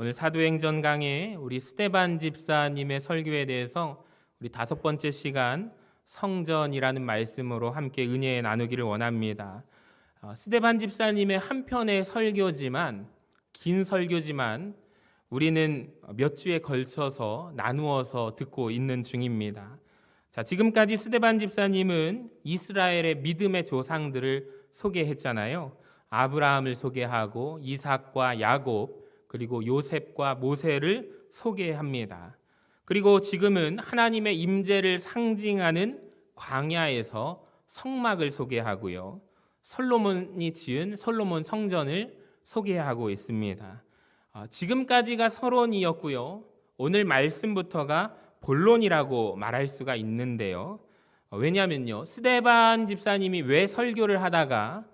오늘 사도행전 강의 우리 스데반 집사님의 설교에 대해서 우리 5번째 시간 성전이라는 말씀으로 함께 은혜 나누기를 원합니다. 스데반 집사님의 한 편의 설교지만, 긴 설교지만 우리는 몇 주에 걸쳐서 나누어서 듣고 있는 중입니다. 자, 지금까지 스데반 집사님은 이스라엘의 믿음의 조상들을 소개했잖아요. 아브라함을 소개하고 이삭과 야곱, 그리고 요셉과 모세를 소개합니다. 그리고 지금은 하나님의 임재를 상징하는 광야에서 성막을 소개하고요. 솔로몬이 지은 솔로몬 성전을 소개하고 있습니다. 지금까지가 서론이었고요. 오늘 말씀부터가 본론이라고 말할 수가 있는데요. 왜냐하면요, 스데반 집사님이 왜 설교를 하다가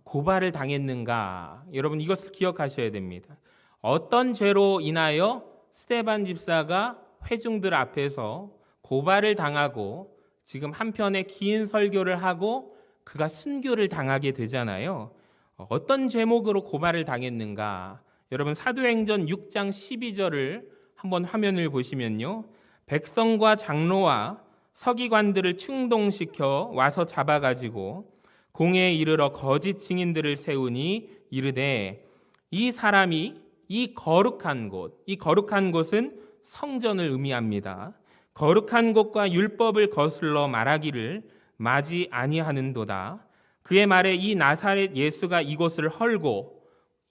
고발을 당했는가? 여러분, 이것을 기억하셔야 됩니다. 어떤 죄로 인하여 스데반 집사가 회중들 앞에서 고발을 당하고 지금 한편의 긴 설교를 하고 그가 순교를 당하게 되잖아요. 어떤 제목으로 고발을 당했는가? 여러분, 사도행전 6장 12절을 한번 화면을 보시면요, 백성과 장로와 서기관들을 충동시켜 와서 잡아가지고 공회에 이르러 거짓 증인들을 세우니 이르되 이 사람이 이 거룩한 곳, 이 거룩한 곳은 성전을 의미합니다. 거룩한 곳과 율법을 거슬러 말하기를 마지 아니하는도다. 그의 말에 이 나사렛 예수가 이곳을 헐고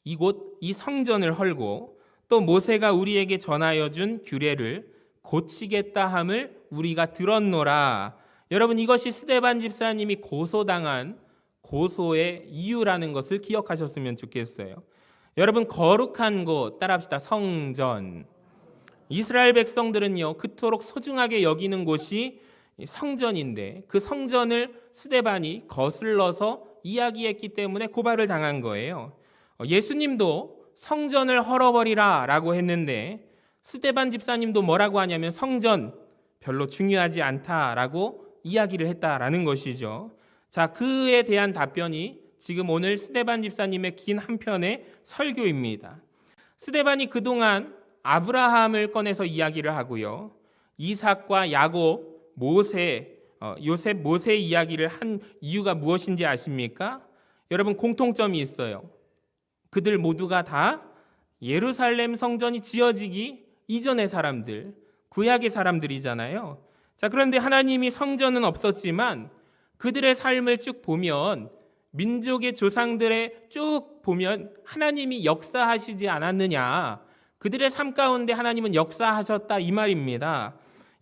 이 성전을 헐고 또 모세가 우리에게 전하여 준 규례를 고치겠다 함을 우리가 들었노라. 여러분, 이것이 스데반 집사님이 고소당한 고소의 이유라는 것을 기억하셨으면 좋겠어요. 여러분, 거룩한 곳, 따라합시다. 성전. 이스라엘 백성들은요, 그토록 소중하게 여기는 곳이 성전인데 그 성전을 스데반이 거슬러서 이야기했기 때문에 고발을 당한 거예요. 예수님도 성전을 헐어버리라 라고 했는데 스데반 집사님도 뭐라고 하냐면 성전 별로 중요하지 않다라고 이야기를 했다라는 것이죠. 자, 그에 대한 답변이 지금 오늘 스데반 집사님의 긴 한 편의 설교입니다. 스데반이 그동안 아브라함을 꺼내서 이야기를 하고요, 이삭과 야곱, 모세, 요셉, 모세 이야기를 한 이유가 무엇인지 아십니까? 여러분, 공통점이 있어요. 그들 모두가 다 예루살렘 성전이 지어지기 이전의 사람들, 구약의 사람들이잖아요. 자, 그런데 하나님이 성전은 없었지만 그들의 삶을 쭉 보면, 민족의 조상들의 쭉 보면 하나님이 역사하시지 않았느냐, 그들의 삶 가운데 하나님은 역사하셨다, 이 말입니다.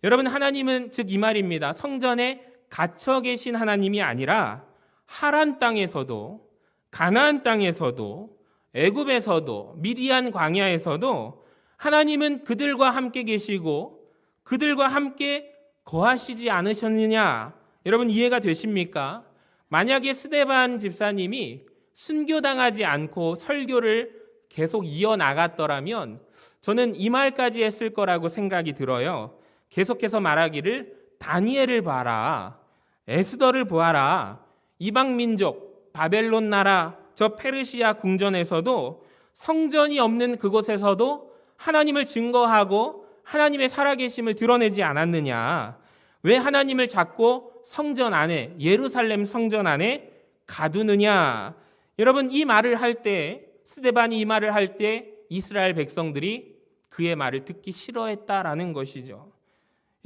여러분, 하나님은 즉 이 말입니다. 성전에 갇혀 계신 하나님이 아니라 하란 땅에서도, 가나안 땅에서도, 애굽에서도, 미디안 광야에서도 하나님은 그들과 함께 계시고 그들과 함께 거하시지 않으셨느냐? 여러분, 이해가 되십니까? 만약에 스데반 집사님이 순교당하지 않고 설교를 계속 이어나갔더라면 저는 이 말까지 했을 거라고 생각이 들어요. 계속해서 말하기를 다니엘을 봐라, 에스더를 보아라, 이방 민족 바벨론 나라 저 페르시아 궁전에서도 성전이 없는 그곳에서도 하나님을 증거하고 하나님의 살아계심을 드러내지 않았느냐? 왜 하나님을 자꾸 성전 안에, 예루살렘 성전 안에 가두느냐? 여러분, 이 말을 할 때, 스데반이 이 말을 할 때 이스라엘 백성들이 그의 말을 듣기 싫어했다라는 것이죠.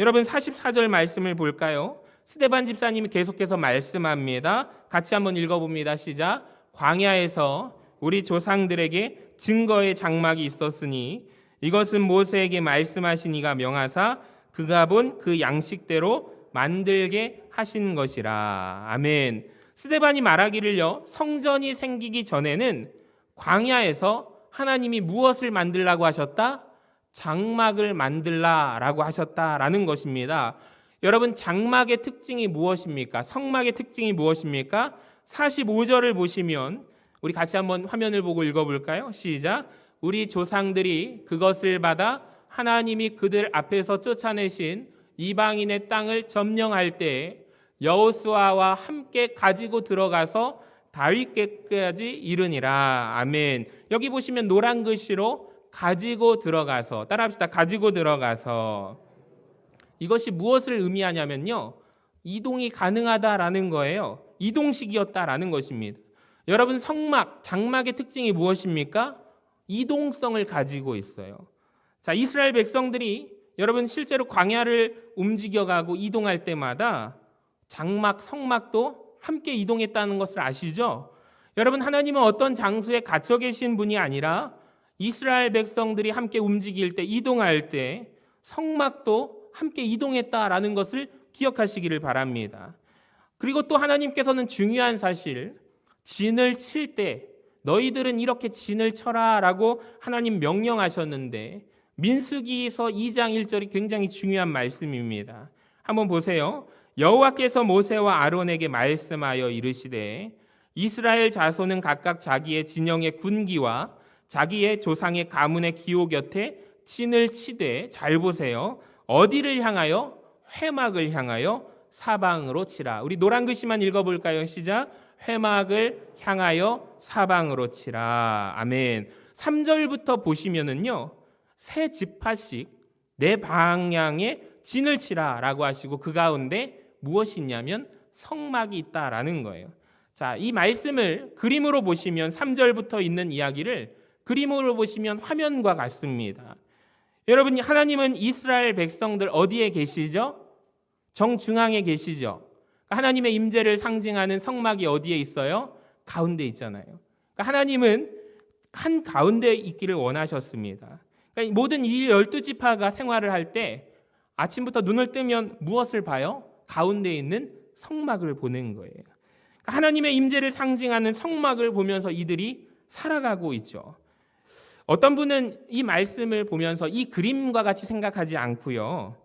여러분, 44절 말씀을 볼까요? 스데반 집사님이 계속해서 말씀합니다. 같이 한번 읽어봅니다. 시작. 광야에서 우리 조상들에게 증거의 장막이 있었으니 이것은 모세에게 말씀하신 이가 명하사 그가 본 그 양식대로 만들게 하신 것이라. 아멘. 스데반이 말하기를요, 성전이 생기기 전에는 광야에서 하나님이 무엇을 만들라고 하셨다? 장막을 만들라라고 하셨다라는 것입니다. 여러분, 장막의 특징이 무엇입니까? 성막의 특징이 무엇입니까? 45절을 보시면 우리 같이 한번 화면을 보고 읽어볼까요? 시작. 우리 조상들이 그것을 받아 하나님이 그들 앞에서 쫓아내신 이방인의 땅을 점령할 때 여호수아와 함께 가지고 들어가서 다윗께까지 이르니라. 아멘. 여기 보시면 노란 글씨로 가지고 들어가서, 따라합시다. 가지고 들어가서. 이것이 무엇을 의미하냐면요, 이동이 가능하다라는 거예요. 이동식이었다라는 것입니다. 여러분, 성막, 장막의 특징이 무엇입니까? 이동성을 가지고 있어요. 자, 이스라엘 백성들이 여러분 실제로 광야를 움직여가고 이동할 때마다 장막, 성막도 함께 이동했다는 것을 아시죠? 여러분, 하나님은 어떤 장소에 갇혀 계신 분이 아니라 이스라엘 백성들이 함께 움직일 때, 이동할 때 성막도 함께 이동했다라는 것을 기억하시기를 바랍니다. 그리고 또 하나님께서는 중요한 사실, 진을 칠 때 너희들은 이렇게 진을 쳐라 라고 하나님 명령하셨는데, 민수기서 2장 1절이 굉장히 중요한 말씀입니다. 한번 보세요. 여호와께서 모세와 아론에게 말씀하여 이르시되 이스라엘 자손은 각각 자기의 진영의 군기와 자기의 조상의 가문의 기호 곁에 진을 치되, 잘 보세요, 어디를 향하여? 회막을 향하여 사방으로 치라. 우리 노란 글씨만 읽어볼까요? 시작. 회막을 향하여 사방으로 치라. 아멘. 3절부터 보시면은요, 세 지파씩 네 방향에 진을 치라 라고 하시고, 그 가운데 무엇이 있냐면 성막이 있다라는 거예요. 자, 이 말씀을 그림으로 보시면 3절부터 있는 이야기를 그림으로 보시면 화면과 같습니다. 여러분, 하나님은 이스라엘 백성들 어디에 계시죠? 정중앙에 계시죠. 하나님의 임재를 상징하는 성막이 어디에 있어요? 가운데 있잖아요. 하나님은 한 가운데 있기를 원하셨습니다. 그러니까 모든 이 12지파가 생활을 할 때 아침부터 눈을 뜨면 무엇을 봐요? 가운데 있는 성막을 보는 거예요. 하나님의 임재를 상징하는 성막을 보면서 이들이 살아가고 있죠. 어떤 분은 이 말씀을 보면서 이 그림과 같이 생각하지 않고요,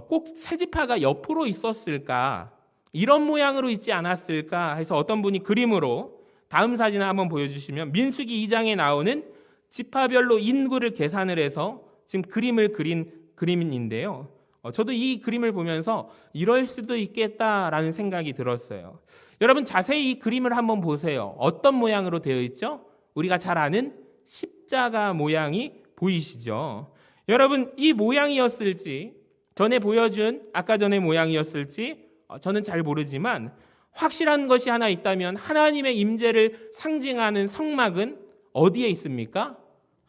꼭 세 지파가 옆으로 있었을까, 이런 모양으로 있지 않았을까 해서 어떤 분이 그림으로, 다음 사진을 한번 보여주시면 민수기 2장에 나오는 지파별로 인구를 계산을 해서 지금 그림을 그린 그림인데요, 저도 이 그림을 보면서 이럴 수도 있겠다라는 생각이 들었어요. 여러분, 자세히 이 그림을 한번 보세요. 어떤 모양으로 되어 있죠? 우리가 잘 아는 십자가 모양이 보이시죠? 여러분, 이 모양이었을지, 전에 보여준 아까 전의 모양이었을지 저는 잘 모르지만, 확실한 것이 하나 있다면 하나님의 임재를 상징하는 성막은 어디에 있습니까?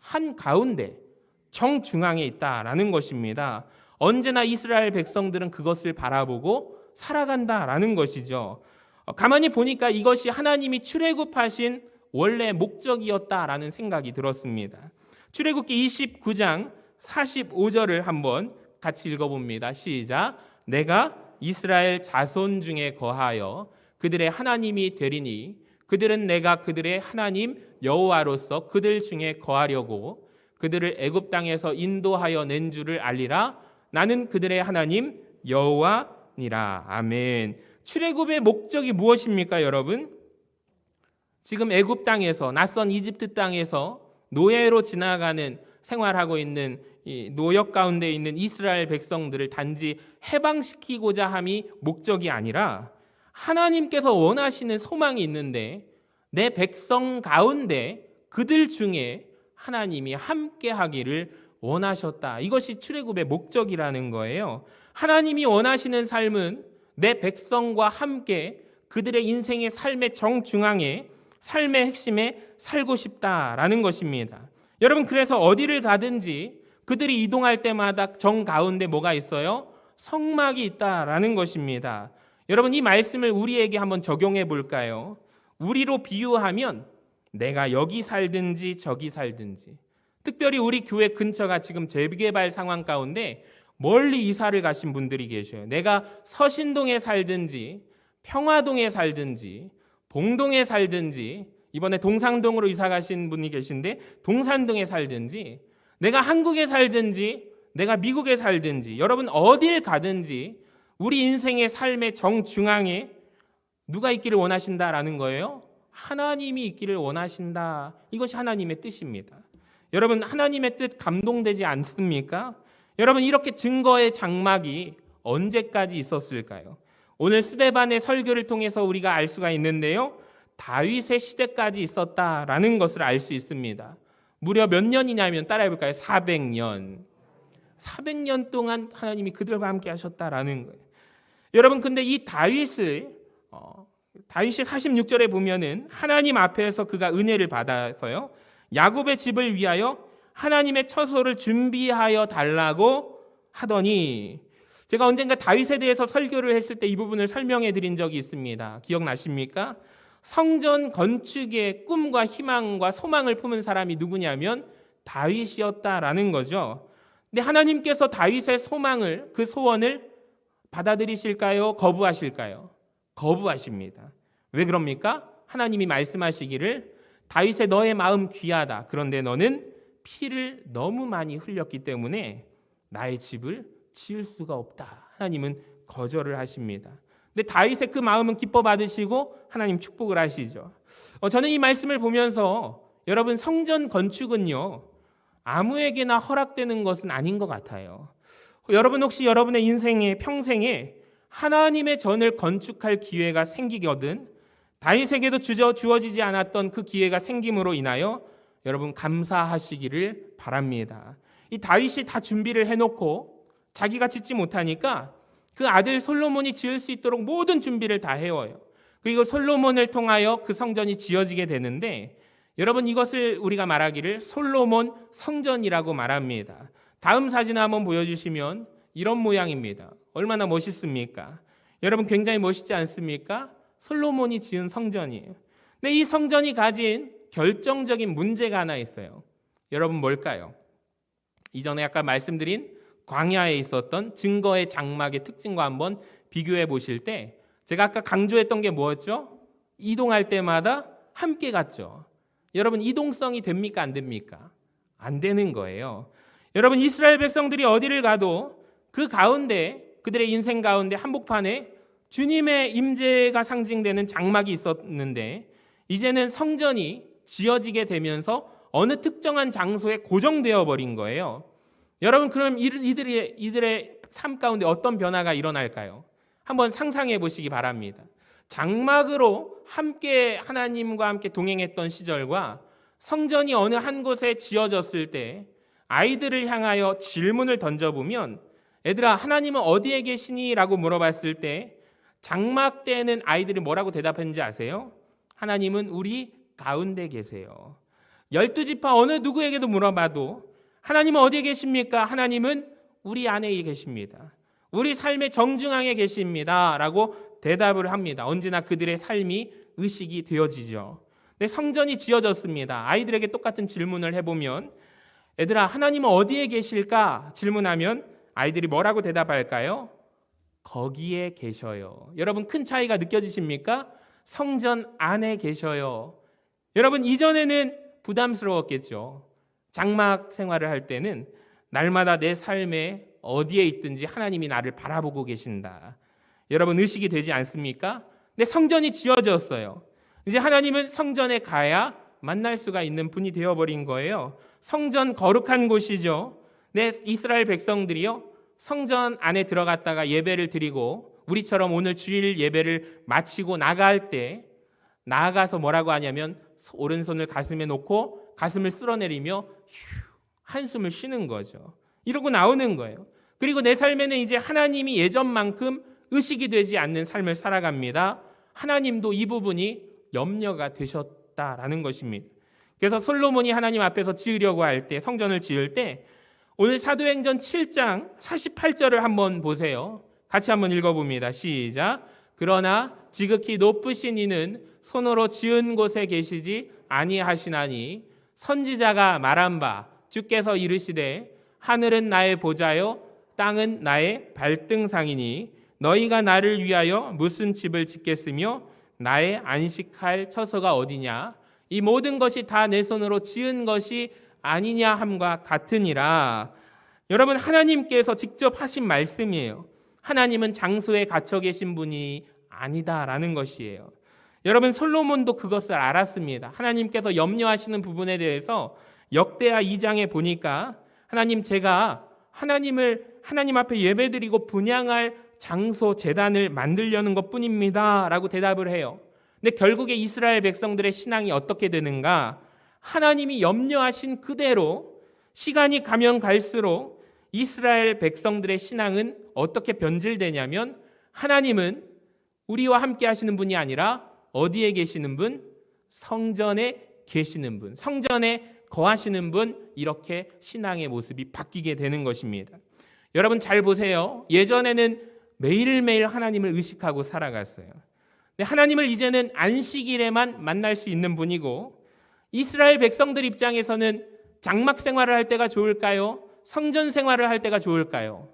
한 가운데 정중앙에 있다라는 것입니다. 언제나 이스라엘 백성들은 그것을 바라보고 살아간다라는 것이죠. 가만히 보니까 이것이 하나님이 출애굽하신 원래 목적이었다라는 생각이 들었습니다. 출애굽기 29장 45절을 한번 같이 읽어봅니다. 시작. 내가 이스라엘 자손 중에 거하여 그들의 하나님이 되리니 그들은 내가 그들의 하나님 여호와로서 그들 중에 거하려고 그들을 애굽 땅에서 인도하여 낸 줄을 알리라. 나는 그들의 하나님 여호와니라. 아멘. 출애굽의 목적이 무엇입니까, 여러분? 지금 애굽 땅에서, 낯선 이집트 땅에서 노예로 지나가는, 생활하고 있는 이 노역 가운데 있는 이스라엘 백성들을 단지 해방시키고자 함이 목적이 아니라, 하나님께서 원하시는 소망이 있는데 내 백성 가운데 그들 중에 하나님이 함께 하기를 원하셨다. 이것이 출애굽의 목적이라는 거예요. 하나님이 원하시는 삶은 내 백성과 함께 그들의 인생의 삶의 정중앙에, 삶의 핵심에 살고 싶다라는 것입니다. 여러분, 그래서 어디를 가든지 그들이 이동할 때마다 정 가운데 뭐가 있어요? 성막이 있다라는 것입니다. 여러분, 이 말씀을 우리에게 한번 적용해 볼까요? 우리로 비유하면 내가 여기 살든지 저기 살든지, 특별히 우리 교회 근처가 지금 재개발 상황 가운데 멀리 이사를 가신 분들이 계셔요. 내가 서신동에 살든지 평화동에 살든지 봉동에 살든지, 이번에 동상동으로 이사 가신 분이 계신데 동산동에 살든지, 내가 한국에 살든지 내가 미국에 살든지, 여러분 어딜 가든지 우리 인생의 삶의 정중앙에 누가 있기를 원하신다라는 거예요? 하나님이 있기를 원하신다. 이것이 하나님의 뜻입니다. 여러분, 하나님의 뜻 감동되지 않습니까? 여러분, 이렇게 증거의 장막이 언제까지 있었을까요? 오늘 스데반의 설교를 통해서 우리가 알 수가 있는데요, 다윗의 시대까지 있었다라는 것을 알 수 있습니다. 무려 몇 년이냐면 따라해볼까요? 400년. 400년 동안 하나님이 그들과 함께 하셨다라는 거예요. 여러분, 근데 이 다윗이 46절에 보면은 하나님 앞에서 그가 은혜를 받아서요, 야곱의 집을 위하여 하나님의 처소를 준비하여 달라고 하더니, 제가 언젠가 다윗에 대해서 설교를 했을 때 이 부분을 설명해 드린 적이 있습니다. 기억나십니까? 성전 건축의 꿈과 희망과 소망을 품은 사람이 누구냐면 다윗이었다라는 거죠. 근데 하나님께서 다윗의 소망을, 그 소원을 받아들이실까요? 거부하실까요? 거부하십니다. 왜 그럽니까? 하나님이 말씀하시기를 다윗의 너의 마음 귀하다. 그런데 너는 피를 너무 많이 흘렸기 때문에 나의 집을 지을 수가 없다. 하나님은 거절을 하십니다. 근데 다윗의 그 마음은 기뻐 받으시고 하나님 축복을 하시죠. 저는 이 말씀을 보면서 여러분, 성전 건축은요, 아무에게나 허락되는 것은 아닌 것 같아요. 여러분, 혹시 여러분의 인생에, 평생에 하나님의 전을 건축할 기회가 생기거든 다윗에게도 주어지지 않았던 그 기회가 생김으로 인하여 여러분 감사하시기를 바랍니다. 이 다윗이 다 준비를 해놓고 자기가 짓지 못하니까 그 아들 솔로몬이 지을 수 있도록 모든 준비를 다 해와요. 그리고 솔로몬을 통하여 그 성전이 지어지게 되는데, 여러분, 이것을 우리가 말하기를 솔로몬 성전이라고 말합니다. 다음 사진 한번 보여주시면 이런 모양입니다. 얼마나 멋있습니까? 여러분, 굉장히 멋있지 않습니까? 솔로몬이 지은 성전이에요. 근데 이 성전이 가진 결정적인 문제가 하나 있어요. 여러분, 뭘까요? 이전에 아까 말씀드린 광야에 있었던 증거의 장막의 특징과 한번 비교해 보실 때, 제가 아까 강조했던 게 뭐였죠? 이동할 때마다 함께 갔죠. 여러분, 이동성이 됩니까? 안 됩니까? 안 되는 거예요. 여러분, 이스라엘 백성들이 어디를 가도 그 가운데, 그들의 인생 가운데 한복판에 주님의 임재가 상징되는 장막이 있었는데, 이제는 성전이 지어지게 되면서 어느 특정한 장소에 고정되어 버린 거예요. 여러분, 그럼 이들의 삶 가운데 어떤 변화가 일어날까요? 한번 상상해 보시기 바랍니다. 장막으로 함께 하나님과 함께 동행했던 시절과 성전이 어느 한 곳에 지어졌을 때 아이들을 향하여 질문을 던져보면, 얘들아, 하나님은 어디에 계시니? 라고 물어봤을 때 장막때에는 아이들이 뭐라고 대답했는지 아세요? 하나님은 우리 가운데 계세요. 12지파 어느 누구에게도 물어봐도 하나님은 어디에 계십니까? 하나님은 우리 안에 계십니다. 우리 삶의 정중앙에 계십니다. 라고 대답을 합니다. 언제나 그들의 삶이 의식이 되어지죠. 근데 성전이 지어졌습니다. 아이들에게 똑같은 질문을 해보면, 얘들아, 하나님은 어디에 계실까? 질문하면 아이들이 뭐라고 대답할까요? 거기에 계셔요. 여러분, 큰 차이가 느껴지십니까? 성전 안에 계셔요. 여러분, 이전에는 부담스러웠겠죠. 장막 생활을 할 때는 날마다 내 삶에 어디에 있든지 하나님이 나를 바라보고 계신다. 여러분, 의식이 되지 않습니까? 근데 성전이 지어졌어요. 이제 하나님은 성전에 가야 만날 수가 있는 분이 되어버린 거예요. 성전 거룩한 곳이죠. 네, 이스라엘 백성들이요, 성전 안에 들어갔다가 예배를 드리고 우리처럼 오늘 주일 예배를 마치고 나갈 때 나아가서 뭐라고 하냐면 오른손을 가슴에 놓고 가슴을 쓸어내리며 한숨을 쉬는 거죠. 이러고 나오는 거예요. 그리고 내 삶에는 이제 하나님이 예전만큼 의식이 되지 않는 삶을 살아갑니다. 하나님도 이 부분이 염려가 되셨다라는 것입니다. 그래서 솔로몬이 하나님 앞에서 지으려고 할 때, 성전을 지을 때, 오늘 사도행전 7장 48절을 한번 보세요. 같이 한번 읽어봅니다. 시작. 그러나 지극히 높으신 이는 손으로 지은 곳에 계시지 아니하시나니 선지자가 말한 바 주께서 이르시되 하늘은 나의 보좌요 땅은 나의 발등상이니 너희가 나를 위하여 무슨 집을 짓겠으며 나의 안식할 처소가 어디냐? 이 모든 것이 다 내 손으로 지은 것이 아니냐 함과 같으니라. 여러분, 하나님께서 직접 하신 말씀이에요. 하나님은 장소에 갇혀 계신 분이 아니다라는 것이에요. 여러분, 솔로몬도 그것을 알았습니다. 하나님께서 염려하시는 부분에 대해서 역대하 2장에 보니까 하나님, 제가 하나님 앞에 예배드리고 분향할 장소, 제단을 만들려는 것뿐입니다 라고 대답을 해요. 근데 결국에 이스라엘 백성들의 신앙이 어떻게 되는가? 하나님이 염려하신 그대로 시간이 가면 갈수록 이스라엘 백성들의 신앙은 어떻게 변질되냐면 하나님은 우리와 함께 하시는 분이 아니라 어디에 계시는 분? 성전에 계시는 분, 성전에 거하시는 분, 이렇게 신앙의 모습이 바뀌게 되는 것입니다. 여러분 잘 보세요. 예전에는 매일매일 하나님을 의식하고 살아갔어요. 근데 하나님을 이제는 안식일에만 만날 수 있는 분이고, 이스라엘 백성들 입장에서는 장막 생활을 할 때가 좋을까요? 성전 생활을 할 때가 좋을까요?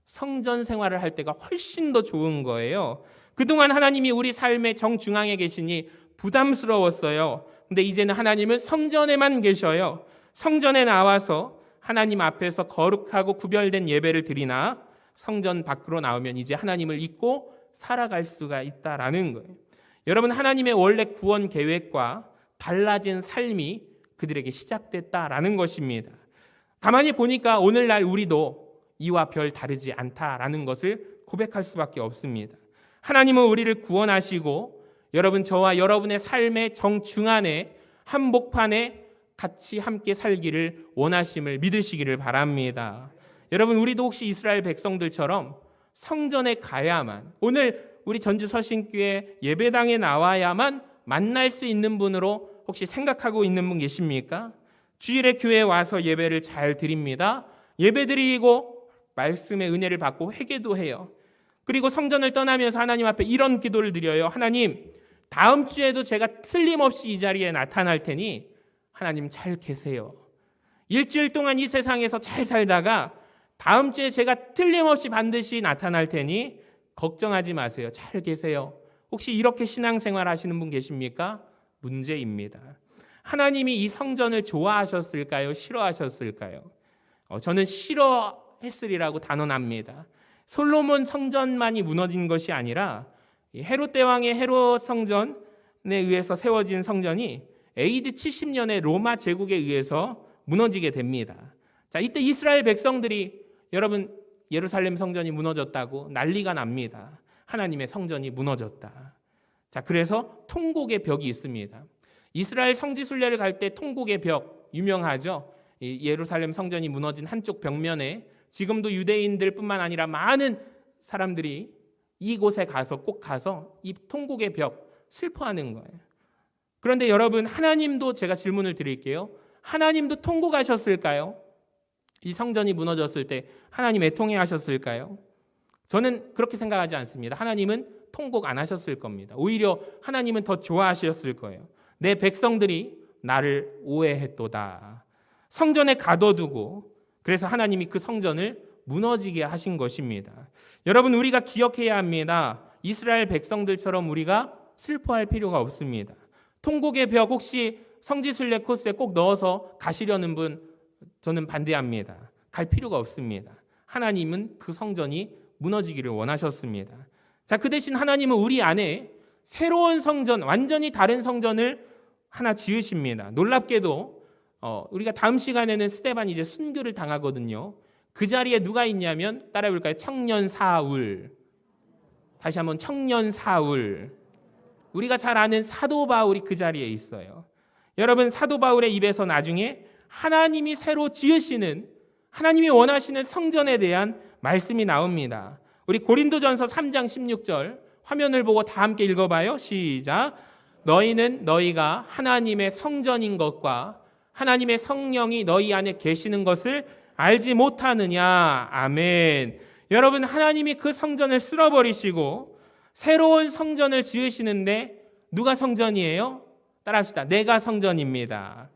성전 생활을 할 때가 훨씬 더 좋은 거예요. 그동안 하나님이 우리 삶의 정중앙에 계시니 부담스러웠어요. 근데 이제는 하나님은 성전에만 계셔요. 성전에 나와서 하나님 앞에서 거룩하고 구별된 예배를 드리나 성전 밖으로 나오면 이제 하나님을 잊고 살아갈 수가 있다라는 거예요. 여러분, 하나님의 원래 구원 계획과 달라진 삶이 그들에게 시작됐다라는 것입니다. 가만히 보니까 오늘날 우리도 이와 별 다르지 않다라는 것을 고백할 수밖에 없습니다. 하나님은 우리를 구원하시고 여러분, 저와 여러분의 삶의 정중앙에 한복판에 같이 함께 살기를 원하심을 믿으시기를 바랍니다. 여러분, 우리도 혹시 이스라엘 백성들처럼 성전에 가야만, 오늘 우리 전주 서신교회 예배당에 나와야만 만날 수 있는 분으로 혹시 생각하고 있는 분 계십니까? 주일에 교회에 와서 예배를 잘 드립니다. 예배 드리고 말씀의 은혜를 받고 회개도 해요. 그리고 성전을 떠나면서 하나님 앞에 이런 기도를 드려요. 하나님, 다음 주에도 제가 틀림없이 이 자리에 나타날 테니 하나님 잘 계세요. 일주일 동안 이 세상에서 잘 살다가 다음 주에 제가 틀림없이 반드시 나타날 테니 걱정하지 마세요. 잘 계세요. 혹시 이렇게 신앙생활 하시는 분 계십니까? 문제입니다. 하나님이 이 성전을 좋아하셨을까요? 싫어하셨을까요? 저는 싫어했으리라고 단언합니다. 솔로몬 성전만이 무너진 것이 아니라 헤롯 대왕의 헤롯 성전에 의해서 세워진 성전이 AD 70년에 로마 제국에 의해서 무너지게 됩니다. 자, 이때 이스라엘 백성들이 여러분 예루살렘 성전이 무너졌다고 난리가 납니다. 하나님의 성전이 무너졌다. 자, 그래서 통곡의 벽이 있습니다. 이스라엘 성지순례를 갈 때 통곡의 벽 유명하죠. 예루살렘 성전이 무너진 한쪽 벽면에 지금도 유대인들뿐만 아니라 많은 사람들이 이곳에 가서 꼭 가서 이 통곡의 벽 슬퍼하는 거예요. 그런데 여러분, 하나님도 제가 질문을 드릴게요. 하나님도 통곡하셨을까요? 이 성전이 무너졌을 때 하나님 애통해하셨을까요? 저는 그렇게 생각하지 않습니다. 하나님은 통곡 안 하셨을 겁니다. 오히려 하나님은 더 좋아하셨을 거예요. 내 백성들이 나를 오해했도다. 성전에 가둬두고 그래서 하나님이 그 성전을 무너지게 하신 것입니다. 여러분, 우리가 기억해야 합니다. 이스라엘 백성들처럼 우리가 슬퍼할 필요가 없습니다. 통곡의 벽 혹시 성지순례 코스에 꼭 넣어서 가시려는 분 저는 반대합니다. 갈 필요가 없습니다. 하나님은 그 성전이 무너지기를 원하셨습니다. 자, 그 대신 하나님은 우리 안에 새로운 성전, 완전히 다른 성전을 하나 지으십니다. 놀랍게도 우리가 다음 시간에는 스데반이 이제 순교를 당하거든요. 그 자리에 누가 있냐면 따라해 볼까요? 청년 사울. 다시 한번 청년 사울. 우리가 잘 아는 사도 바울이 그 자리에 있어요. 여러분, 사도 바울의 입에서 나중에 하나님이 새로 지으시는, 하나님이 원하시는 성전에 대한 말씀이 나옵니다. 우리 고린도전서 3장 16절 화면을 보고 다 함께 읽어봐요. 시작. 너희는 너희가 하나님의 성전인 것과 하나님의 성령이 너희 안에 계시는 것을 알지 못하느냐. 아멘. 여러분, 하나님이 그 성전을 쓸어버리시고 새로운 성전을 지으시는데 누가 성전이에요? 따라합시다. 내가 성전입니다.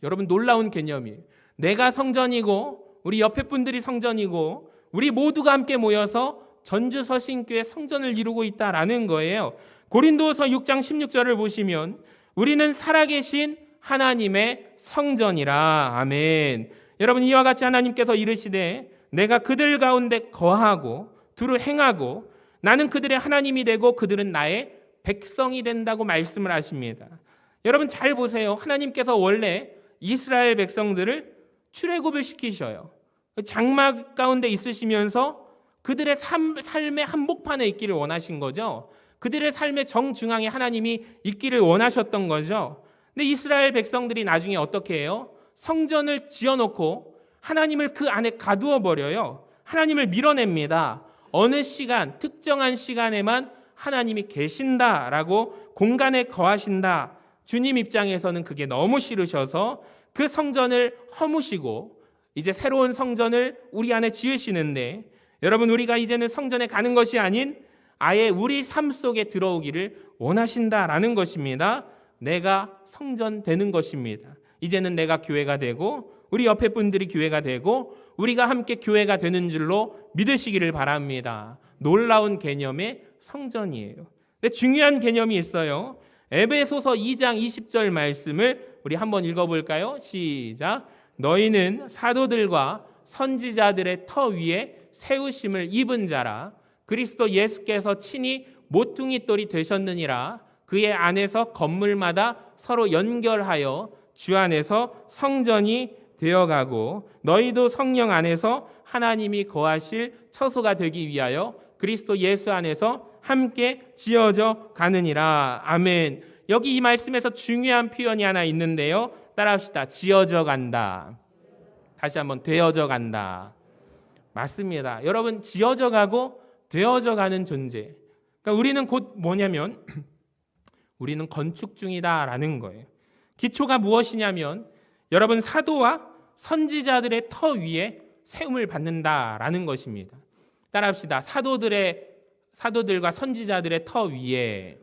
여러분, 놀라운 개념이에요. 내가 성전이고 우리 옆에 분들이 성전이고 우리 모두가 함께 모여서 전주 서신교회 성전을 이루고 있다라는 거예요. 고린도서 6장 16절을 보시면 우리는 살아계신 하나님의 성전이라. 아멘. 여러분, 이와 같이 하나님께서 이르시되 내가 그들 가운데 거하고 두루 행하고 나는 그들의 하나님이 되고 그들은 나의 백성이 된다고 말씀을 하십니다. 여러분, 잘 보세요. 하나님께서 원래 이스라엘 백성들을 출애굽을 시키셔요. 장막 가운데 있으시면서 그들의 삶의 한복판에 있기를 원하신 거죠. 그들의 삶의 정중앙에 하나님이 있기를 원하셨던 거죠. 근데 이스라엘 백성들이 나중에 어떻게 해요? 성전을 지어놓고 하나님을 그 안에 가두어 버려요. 하나님을 밀어냅니다. 어느 시간, 특정한 시간에만 하나님이 계신다라고 공간에 거하신다. 주님 입장에서는 그게 너무 싫으셔서 그 성전을 허무시고 이제 새로운 성전을 우리 안에 지으시는데, 여러분, 우리가 이제는 성전에 가는 것이 아닌 아예 우리 삶 속에 들어오기를 원하신다라는 것입니다. 내가 성전 되는 것입니다. 이제는 내가 교회가 되고 우리 옆에 분들이 교회가 되고 우리가 함께 교회가 되는 줄로 믿으시기를 바랍니다. 놀라운 개념의 성전이에요. 근데 중요한 개념이 있어요. 에베소서 2장 20절 말씀을 우리 한번 읽어볼까요? 시작. 너희는 사도들과 선지자들의 터 위에 세우심을 입은 자라. 그리스도 예수께서 친히 모퉁이 돌이 되셨느니라. 그의 안에서 건물마다 서로 연결하여 주 안에서 성전이 되어가고 너희도 성령 안에서 하나님이 거하실 처소가 되기 위하여 그리스도 예수 안에서 함께 지어져 가느니라. 아멘. 여기 이 말씀에서 중요한 표현이 하나 있는데요. 따라합시다. 지어져 간다. 다시 한번 되어져 간다. 맞습니다. 여러분, 지어져 가고 되어져 가는 존재. 그러니까 우리는 곧 뭐냐면 우리는 건축 중이다라는 거예요. 기초가 무엇이냐면 여러분, 사도와 선지자들의 터 위에 세움을 받는다라는 것입니다. 따라합시다. 사도들과 선지자들의 터 위에.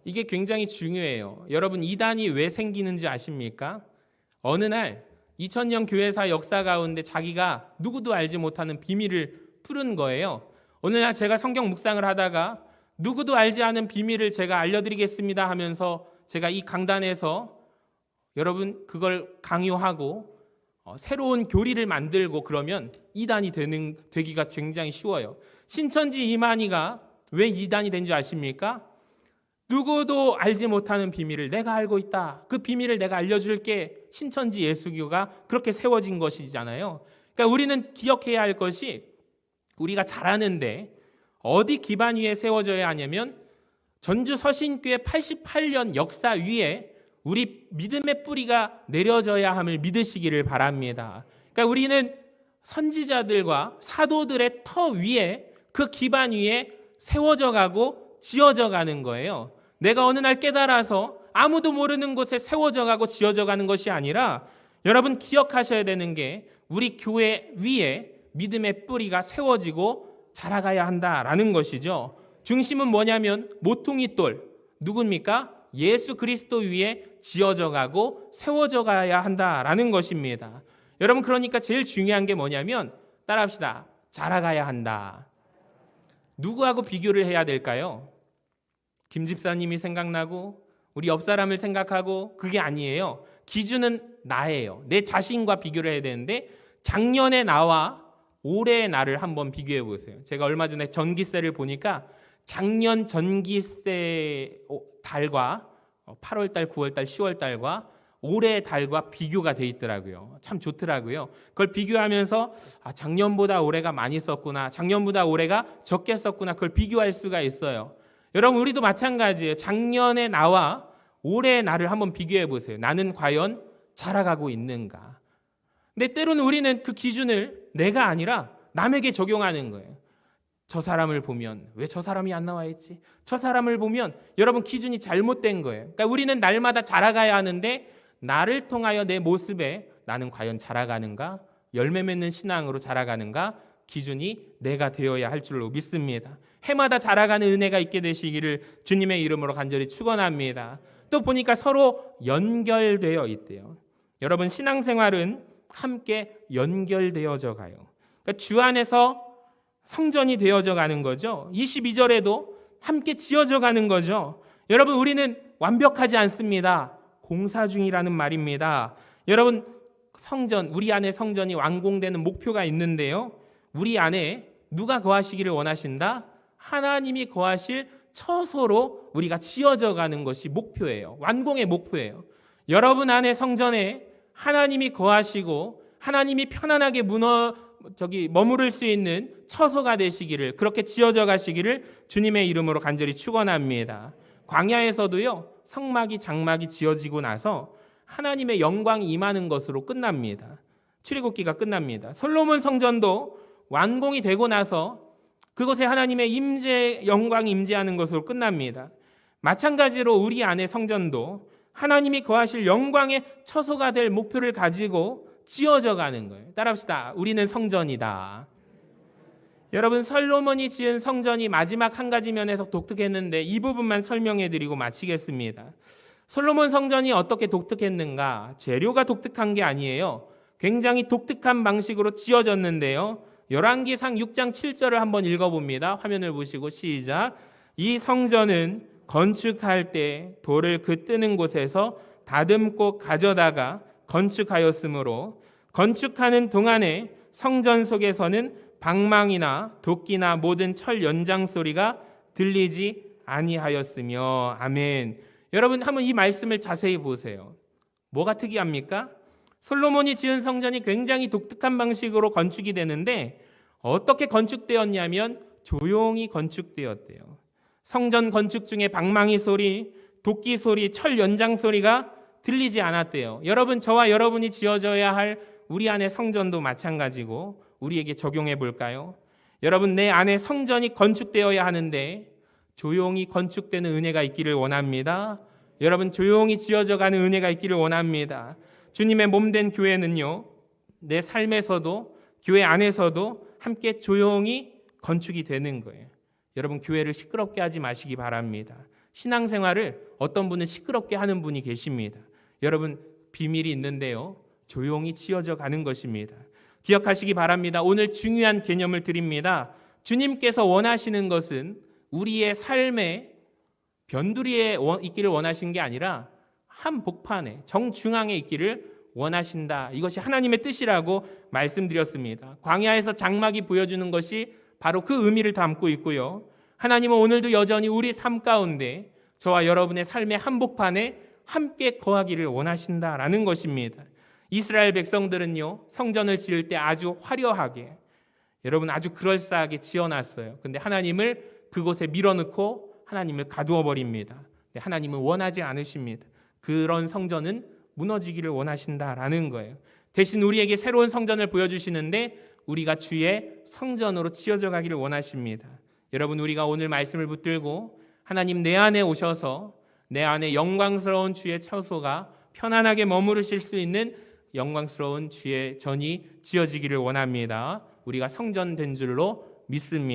이게 굉장히 중요해요. 여러분, 이단이 왜 생기는지 아십니까? 어느 날 2000년 교회사 역사 가운데 자기가 누구도 알지 못하는 비밀을 푸른 거예요. 어느 날 제가 성경 묵상을 하다가 누구도 알지 않은 비밀을 제가 알려드리겠습니다 하면서 제가 이 강단에서 여러분 그걸 강요하고 새로운 교리를 만들고 그러면 이단이 되기가 굉장히 쉬워요. 신천지 이만희가 왜 이단이 된 줄 아십니까? 누구도 알지 못하는 비밀을 내가 알고 있다. 그 비밀을 내가 알려줄게. 신천지 예수교가 그렇게 세워진 것이잖아요. 그러니까 우리는 기억해야 할 것이 우리가 잘 아는데 어디 기반 위에 세워져야 하냐면 전주 서신교회 88년 역사 위에 우리 믿음의 뿌리가 내려져야 함을 믿으시기를 바랍니다. 그러니까 우리는 선지자들과 사도들의 터 위에 그 기반 위에 세워져 가고 지어져 가는 거예요. 내가 어느 날 깨달아서 아무도 모르는 곳에 세워져 가고 지어져 가는 것이 아니라 여러분 기억하셔야 되는 게 우리 교회 위에 믿음의 뿌리가 세워지고 자라가야 한다라는 것이죠. 중심은 뭐냐면 모퉁이 돌, 누굽니까? 예수 그리스도 위에 지어져 가고 세워져 가야 한다라는 것입니다. 여러분, 그러니까 제일 중요한 게 뭐냐면 따라합시다. 자라가야 한다. 누구하고 비교를 해야 될까요? 김 집사님이 생각나고 우리 옆 사람을 생각하고 그게 아니에요. 기준은 나예요. 내 자신과 비교를 해야 되는데 작년의 나와 올해의 나를 한번 비교해 보세요. 제가 얼마 전에 전기세를 보니까 작년 전기세 달과 8월달, 9월달, 10월달과 올해의 달과 비교가 돼 있더라고요. 참 좋더라고요. 그걸 비교하면서 작년보다 올해가 많이 썼구나, 작년보다 올해가 적게 썼구나, 그걸 비교할 수가 있어요. 여러분, 우리도 마찬가지예요. 작년의 나와 올해의 나를 한번 비교해 보세요. 나는 과연 자라가고 있는가? 근데 때로는 우리는 그 기준을 내가 아니라 남에게 적용하는 거예요. 저 사람을 보면 왜 저 사람이 안 나와 있지? 저 사람을 보면 여러분 기준이 잘못된 거예요. 그러니까 우리는 날마다 자라가야 하는데 나를 통하여 내 모습에 나는 과연 자라가는가? 열매 맺는 신앙으로 자라가는가? 기준이 내가 되어야 할 줄로 믿습니다. 해마다 자라가는 은혜가 있게 되시기를 주님의 이름으로 간절히 축원합니다. 또 보니까 서로 연결되어 있대요. 여러분, 신앙생활은 함께 연결되어져 가요. 그러니까 주 안에서 성전이 되어져 가는 거죠. 22절에도 함께 지어져 가는 거죠. 여러분, 우리는 완벽하지 않습니다. 공사 중이라는 말입니다. 여러분, 성전, 우리 안에 성전이 완공되는 목표가 있는데요. 우리 안에 누가 거하시기를 원하신다? 하나님이 거하실 처소로 우리가 지어져 가는 것이 목표예요. 완공의 목표예요. 여러분 안에 성전에 하나님이 거하시고 하나님이 편안하게 머무를 수 있는 처소가 되시기를, 그렇게 지어져 가시기를 주님의 이름으로 간절히 축원합니다. 광야에서도요, 성막이 장막이 지어지고 나서 하나님의 영광이 임하는 것으로 끝납니다. 출애굽기가 끝납니다. 솔로몬 성전도 완공이 되고 나서 그곳에 하나님의 임재 영광이 임재하는 것으로 끝납니다. 마찬가지로 우리 안의 성전도 하나님이 거하실 영광의 처소가 될 목표를 가지고 지어져 가는 거예요. 따라합시다. 우리는 성전이다. 여러분, 솔로몬이 지은 성전이 마지막 한 가지 면에서 독특했는데 이 부분만 설명해 드리고 마치겠습니다. 솔로몬 성전이 어떻게 독특했는가? 재료가 독특한 게 아니에요. 굉장히 독특한 방식으로 지어졌는데요. 열왕기상 6장 7절을 한번 읽어봅니다. 화면을 보시고 시작. 이 성전은 건축할 때 돌을 그 뜨는 곳에서 다듬고 가져다가 건축하였으므로 건축하는 동안에 성전 속에서는 방망이나 도끼나 모든 철 연장 소리가 들리지 아니하였으며. 아멘. 여러분, 한번 이 말씀을 자세히 보세요. 뭐가 특이합니까? 솔로몬이 지은 성전이 굉장히 독특한 방식으로 건축이 되는데 어떻게 건축되었냐면 조용히 건축되었대요. 성전 건축 중에 방망이 소리, 도끼 소리, 철 연장 소리가 들리지 않았대요. 여러분, 저와 여러분이 지어져야 할 우리 안의 성전도 마찬가지고 우리에게 적용해 볼까요? 여러분, 내 안에 성전이 건축되어야 하는데 조용히 건축되는 은혜가 있기를 원합니다. 여러분, 조용히 지어져가는 은혜가 있기를 원합니다. 주님의 몸된 교회는요, 내 삶에서도 교회 안에서도 함께 조용히 건축이 되는 거예요. 여러분, 교회를 시끄럽게 하지 마시기 바랍니다. 신앙생활을 어떤 분은 시끄럽게 하는 분이 계십니다. 여러분, 비밀이 있는데요, 조용히 지어져 가는 것입니다. 기억하시기 바랍니다. 오늘 중요한 개념을 드립니다. 주님께서 원하시는 것은 우리의 삶에 변두리에 있기를 원하신 게 아니라 한복판에 정중앙에 있기를 원하신다. 이것이 하나님의 뜻이라고 말씀드렸습니다. 광야에서 장막이 보여주는 것이 바로 그 의미를 담고 있고요. 하나님은 오늘도 여전히 우리 삶 가운데 저와 여러분의 삶의 한복판에 함께 거하기를 원하신다라는 것입니다. 이스라엘 백성들은요, 성전을 지을 때 아주 화려하게, 여러분 아주 그럴싸하게 지어놨어요. 근데 하나님을 그곳에 밀어넣고 하나님을 가두어 버립니다. 하나님은 원하지 않으십니다. 그런 성전은 무너지기를 원하신다라는 거예요. 대신 우리에게 새로운 성전을 보여주시는데 우리가 주의 성전으로 지어져 가기를 원하십니다. 여러분, 우리가 오늘 말씀을 붙들고 하나님 내 안에 오셔서 내 안에 영광스러운 주의 처소가 편안하게 머무르실 수 있는 영광스러운 주의 전이 지어지기를 원합니다. 우리가 성전 된 줄로 믿습니다.